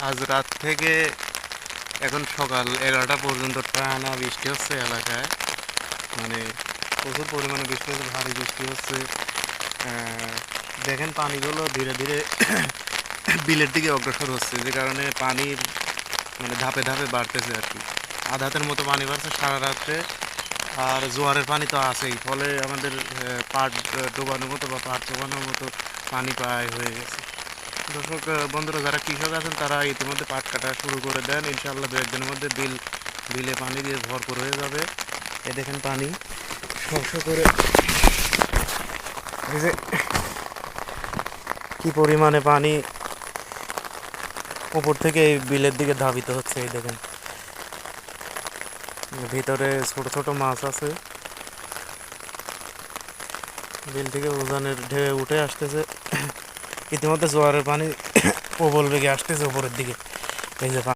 আজ রাত থেকে এখন সকাল 11টা পর্যন্ত টানা বৃষ্টি হচ্ছে এলাকায়। মানে প্রচুর পরিমাণে বৃষ্টি হচ্ছে, ভারী বৃষ্টি হচ্ছে। দেখেন পানিগুলো ধীরে ধীরে বিলের দিকে অগ্রসর হচ্ছে, যে কারণে পানির মানে ধাপে ধাপে বাড়তেছে আর কি। আধা হাতের মতো পানি বাড়ছে সারা রাত্রে। আর জোয়ারের পানি তো আছেই, ফলে আমাদের পাট ডোবানোর মতো বা পাট চোবানোর মতো পানি প্রায় হয়ে গেছে। দর্শক বন্ধুরা, যারা কৃষক আছেন তারা ইতিমধ্যে পাট কাটা শুরু করে দেন। ইনশাআল্লাহ দু একদিনের মধ্যে বিলে পানি দিয়ে ভরপুর হয়ে যাবে। এ দেখেন পানি শস্য করে, এই যে কি পরিমাণে পানি উপর থেকে এই বিলের দিকে ধাবিত হচ্ছে। এই দেখেন ভিতরে ছোট ছোট মাছ আছে, বিল থেকে উজানের ঢেউ উঠে আসতেছে। ইতিমধ্যে জোয়ারের পানি প্রবল বেগে আসতেছে উপরের দিকে। এই যে